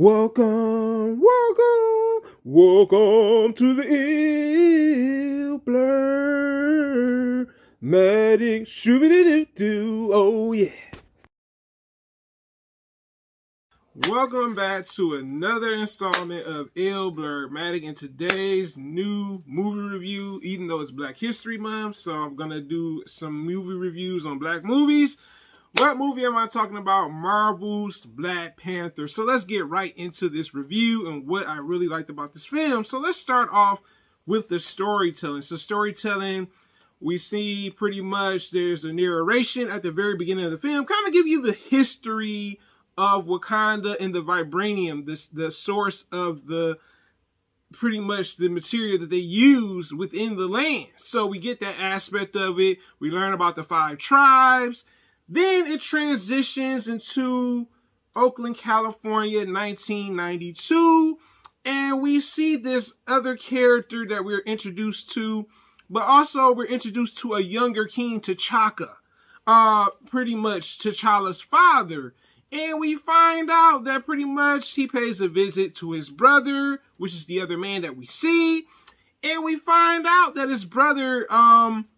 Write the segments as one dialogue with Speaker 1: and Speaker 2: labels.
Speaker 1: Welcome, welcome, welcome to the ill blur. Matic shooby-doo-doo, oh yeah. Welcome back to another installment of Ill Blurmatic. In today's new movie review, even though it's Black History Month, so I'm gonna do some movie reviews on black movies. What movie am I talking about? Marvel's Black Panther. So let's get right into this review and what I really liked about this film. So let's start off with the storytelling. So storytelling, we see pretty much there's a narration at the very beginning of the film, kind of give you the history of Wakanda and the vibranium, the source of the pretty much the material that they use within the land. So we get that aspect of it. We learn about the 5 tribes. Then it transitions into Oakland, California, 1992. And we see this other character that we're introduced to, but also we're introduced to a younger King T'Chaka, pretty much T'Challa's father. And we find out that pretty much he pays a visit to his brother, which is the other man that we see. And we find out that his brother,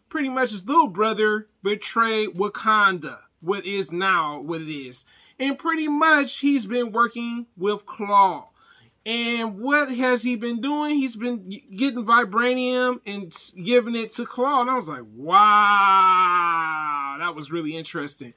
Speaker 1: pretty much his little brother, betrayed Wakanda, what is now what it is. And pretty much he's been working with Claw. And what has he been doing? He's been getting vibranium and giving it to Claw. And I was like, wow, that was really interesting.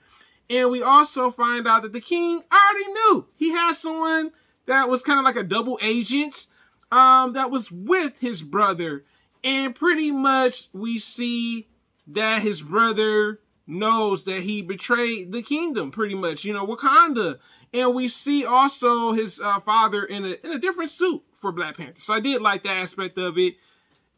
Speaker 1: And we also find out that the king already knew. He had someone that was kind of like a double agent that was with his brother. And pretty much we see that his brother knows that he betrayed the kingdom, pretty much, Wakanda. And we see also his father in a different suit for Black Panther. So I did like that aspect of it.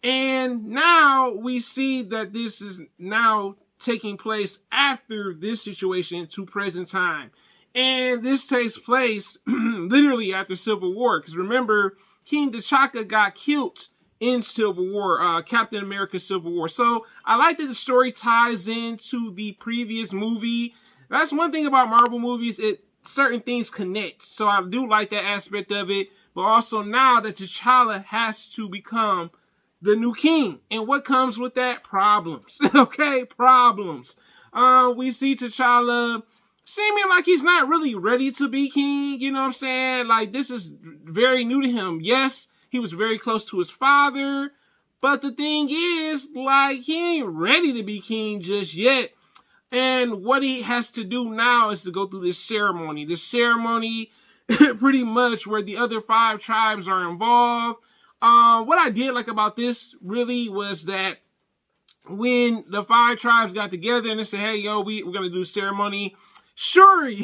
Speaker 1: And now we see that this is now taking place after this situation to present time. And this takes place literally after Civil War. Because remember, King T'Chaka got killed in Civil War, Captain America Civil War. So I like that the story ties into the previous movie. That's one thing about Marvel movies, certain things connect. So I do like that aspect of it. But also now that T'Challa has to become the new king. And what comes with that? Problems. Okay? Problems. We see T'Challa seeming like he's not really ready to be king. You know what I'm saying? Like, this is very new to him. Yes, he was very close to his father. But the thing is, like, he ain't ready to be king just yet. And what he has to do now is to go through this ceremony. This ceremony, pretty much, where the other 5 tribes are involved. What I did like about this really was that when the 5 tribes got together and they said, hey, yo, we're going to do a ceremony, Shuri,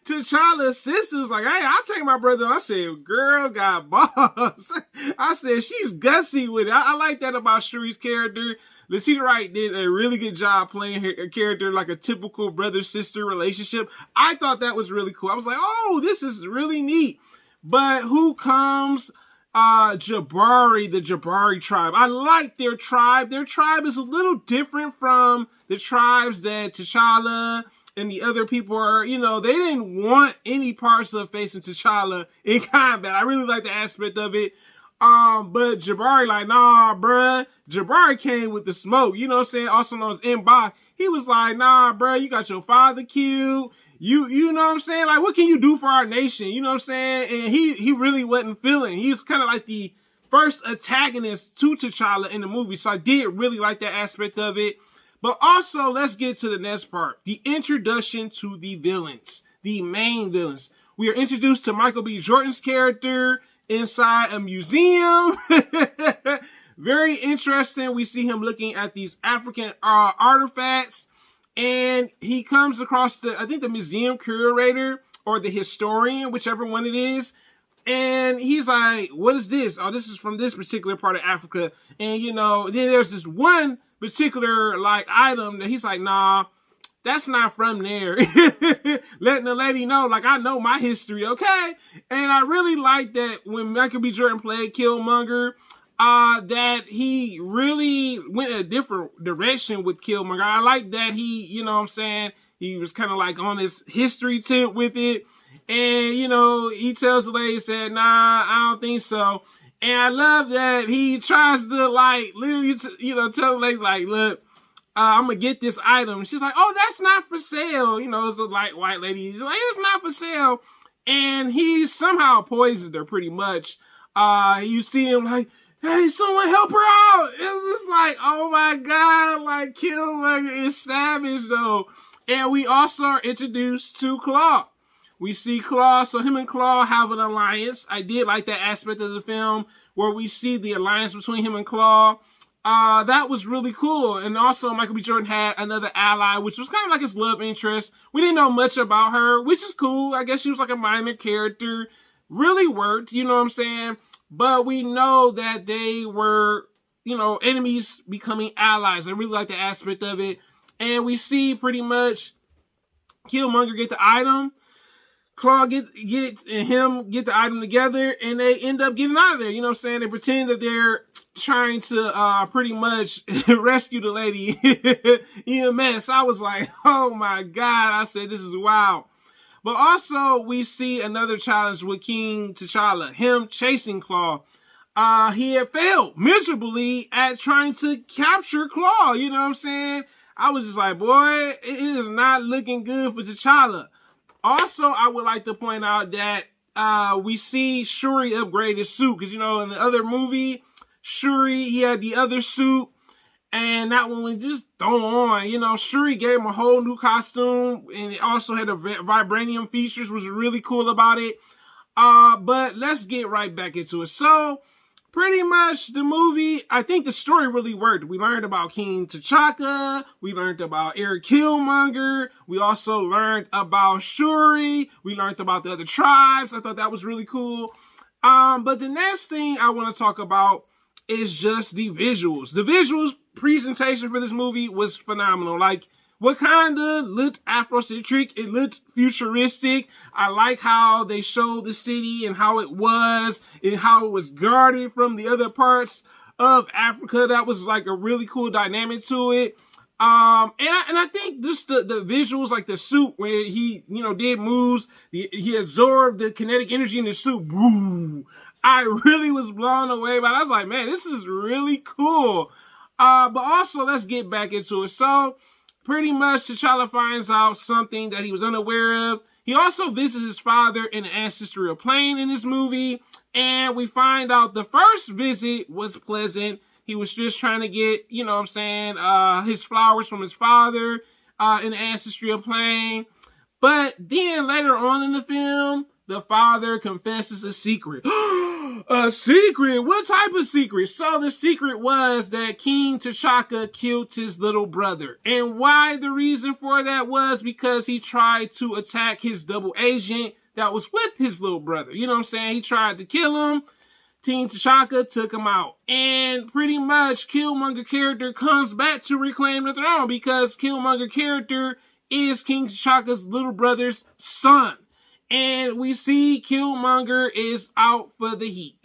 Speaker 1: T'Challa's sister, was like, hey, I'll take my brother. I said, girl got balls. I said, she's gutsy with it. I like that about Shuri's character. Letitia Wright did a really good job playing her character like a typical brother-sister relationship. I thought that was really cool. I was like, oh, this is really neat. But who comes? Jabari, the Jabari tribe. I like their tribe. Their tribe is a little different from the tribes that T'Challa and the other people are, they didn't want any parts of facing T'Challa in combat. I really like the aspect of it. But Jabari, like, nah, bruh. Jabari came with the smoke, you know what I'm saying? Also known as M'Ba. He was like, nah, bruh, you got your father killed. You know what I'm saying? Like, what can you do for our nation? You know what I'm saying? And he really wasn't feeling. He was kind of like the first antagonist to T'Challa in the movie. So I did really like that aspect of it. But also, let's get to the next part. The introduction to the villains. The main villains. We are introduced to Michael B. Jordan's character inside a museum. Very interesting. We see him looking at these African artifacts. And he comes across the museum curator or the historian, whichever one it is. And he's like, what is this? Oh, this is from this particular part of Africa. And, then there's this one particular, like, item that he's like, nah, that's not from there. Letting the lady know, like, I know my history, okay? And I really like that when Michael B. Jordan played Killmonger, that he really went a different direction with Killmonger. I like that he, he was kind of like on his history tip with it. And, you know, he tells the lady, said, nah, I don't think so. And I love that he tries to, like, literally, you know, tell the lady, like, look, I'm going to get this item. She's like, oh, that's not for sale. You know, it's a light white lady. She's like, it's not for sale. And he somehow poisoned her pretty much. You see him like, hey, someone help her out. It's just like, oh my God, like Killmonger is savage though. And we also are introduced to Claw. We see Claw, so him and Claw have an alliance. I did like that aspect of the film where we see the alliance between him and Claw. That was really cool. And also Michael B. Jordan had another ally, which was kind of like his love interest. We didn't know much about her, which is cool. I guess she was like a minor character. Really worked, you know what I'm saying? But we know that they were, you know, enemies becoming allies. I really like the aspect of it. And we see pretty much Killmonger get the item. Claw get the item together, and they end up getting out of there. You know what I'm saying? They pretend that they're trying to pretty much rescue the lady EMS. I was like, oh my God. I said, this is wild. But also, we see another challenge with King T'Challa, him chasing Claw. He had failed miserably at trying to capture Claw. You know what I'm saying? I was just like, boy, it is not looking good for T'Challa. Also, I would like to point out that we see Shuri upgrade his suit. Because, you know, in the other movie, Shuri, he had the other suit. And that one was just thrown on. You know, Shuri gave him a whole new costume. And it also had the vibranium features, was really cool about it. But let's get right back into it. So, pretty much the movie, I think the story really worked. We learned about King T'Chaka. We learned about Eric Killmonger. We also learned about Shuri. We learned about the other tribes. I thought that was really cool. But the next thing I want to talk about is just the visuals. The visuals presentation for this movie was phenomenal. Like, Wakanda looked Afrocentric. It looked futuristic. I like how they showed the city and how it was and how it was guarded from the other parts of Africa. That was like a really cool dynamic to it. And I think just the visuals, like the suit where he, you know, did moves, he absorbed the kinetic energy in the suit. Woo! I really was blown away by it. I was like, man, this is really cool. But also, let's get back into it. So, pretty much, T'Challa finds out something that he was unaware of. He also visits his father in the ancestral plane in this movie. And we find out the first visit was pleasant. He was just trying to get, you know what I'm saying, his flowers from his father in the ancestral plane. But then later on in the film, the father confesses a secret. A secret? What type of secret? So the secret was that King T'Chaka killed his little brother. And why the reason for that was because he tried to attack his double agent that was with his little brother. You know what I'm saying? He tried to kill him. King T'Chaka took him out. And pretty much Killmonger character comes back to reclaim the throne because Killmonger character is King T'Chaka's little brother's son. And we see Killmonger is out for the heat.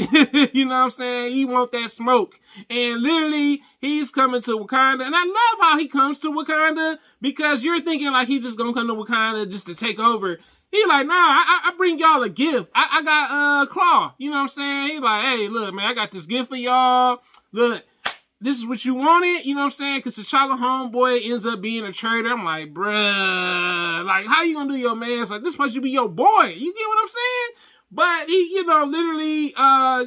Speaker 1: You know what I'm saying? He wants that smoke. And literally, he's coming to Wakanda. And I love how he comes to Wakanda because you're thinking like he's just going to come to Wakanda just to take over. He like, nah, I bring y'all a gift. I got Claw. You know what I'm saying? He like, hey, look, man, I got this gift for y'all. Look, this is what you wanted. You know what I'm saying? Because T'Challa homeboy ends up being a traitor. I'm like, bruh, like, how you gonna do your man? It's like, this supposed to be your boy. You get what I'm saying? But he, you know, literally,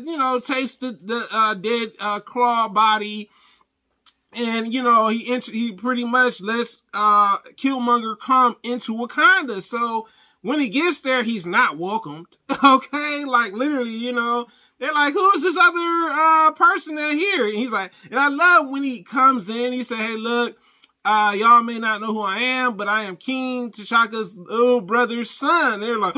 Speaker 1: you know, tasted the dead Claw body. And, you know, he pretty much lets Killmonger come into Wakanda. So when he gets there, he's not welcomed. Okay? Like, literally, you know, they're like, who's this other person in here? And he's like, and I love when he comes in, he said, hey, look, y'all may not know who I am, but I am King T'Chaka's little brother's son. They're like,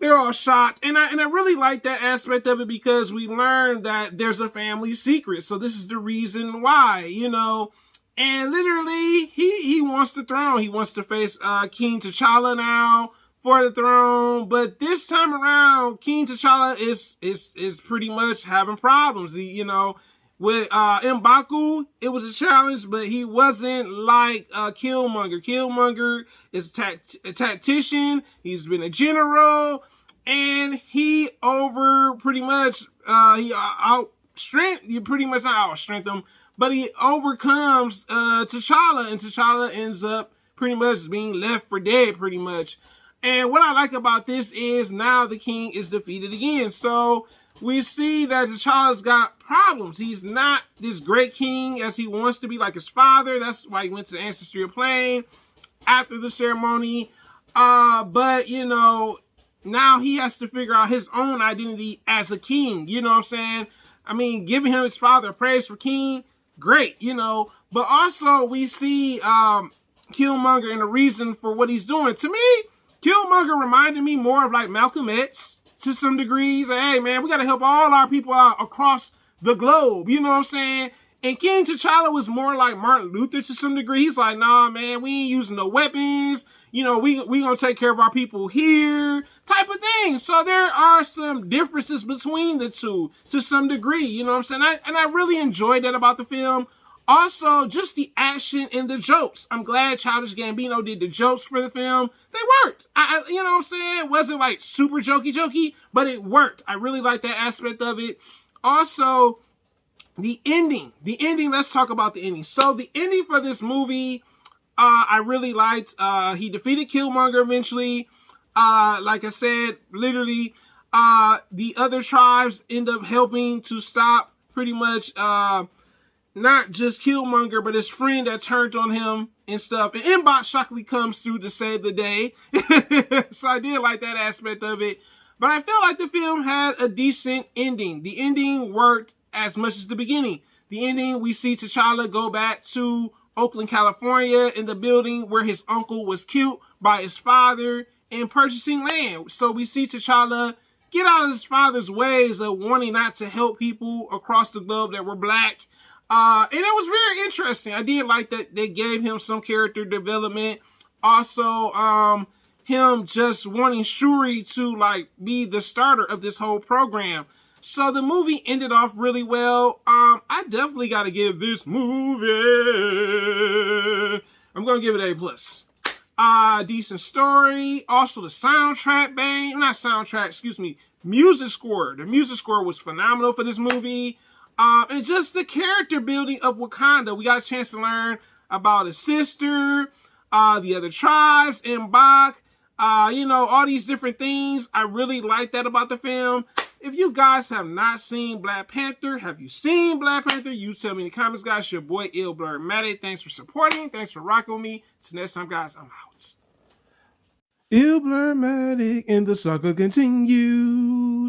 Speaker 1: they're all shocked. And I really like that aspect of it because we learned that there's a family secret. So this is the reason why, you know. And literally, he wants the throne. He wants to face King T'Challa now for the throne, but this time around, King T'Challa is pretty much having problems. He, you know, With M'Baku, it was a challenge, but he wasn't like Killmonger. Killmonger is a tactician. He's been a general, and he pretty much not outstrength him, but he overcomes T'Challa, and T'Challa ends up pretty much being left for dead, pretty much. And what I like about this is now the king is defeated again. So we see that T'Challa's got problems. He's not this great king as he wants to be, like his father. That's why he went to the ancestral plane after the ceremony. But, you know, now he has to figure out his own identity as a king. You know what I'm saying? I mean, giving him his father praise for king, great, you know. But also we see Killmonger and the reason for what he's doing. To me, Killmonger reminded me more of like Malcolm X to some degrees. Like, hey, man, we got to help all our people out across the globe. You know what I'm saying? And King T'Challa was more like Martin Luther to some degree. He's like, nah, man, we ain't using no weapons. You know, we going to take care of our people here type of thing. So there are some differences between the two to some degree. You know what I'm saying? And I really enjoyed that about the film. Also, just the action and the jokes. I'm glad Childish Gambino did the jokes for the film. They worked. You know what I'm saying? It wasn't like super jokey, but it worked. I really like that aspect of it. Also, the ending. Let's talk about the ending. So the ending for this movie, I really liked. He defeated Killmonger eventually. Like I said, literally, the other tribes end up helping to stop pretty much not just Killmonger, but his friend that turned on him and stuff. And M'Baku shockingly comes through to save the day. So I did like that aspect of it. But I felt like the film had a decent ending. The ending worked as much as the beginning. The ending, we see T'Challa go back to Oakland, California, in the building where his uncle was killed by his father and purchasing land. So we see T'Challa get out of his father's ways of wanting not to help people across the globe that were black. And it was very interesting. I did like that they gave him some character development. Also, him just wanting Shuri to like be the starter of this whole program. So the movie ended off really well. I definitely got to give this movie, I'm going to give it A+. Decent story. Also the soundtrack, music score. The music score was phenomenal for this movie. And just the character building of Wakanda. We got a chance to learn about his sister, the other tribes, M'Baku, you know, all these different things. I really like that about the film. If you guys have not seen Black Panther, have you seen Black Panther? You tell me in the comments, guys. Your boy, Blurmatic. Thanks for supporting. Thanks for rocking with me. Till next time, guys, I'm out. Blurmatic, and the saga continues.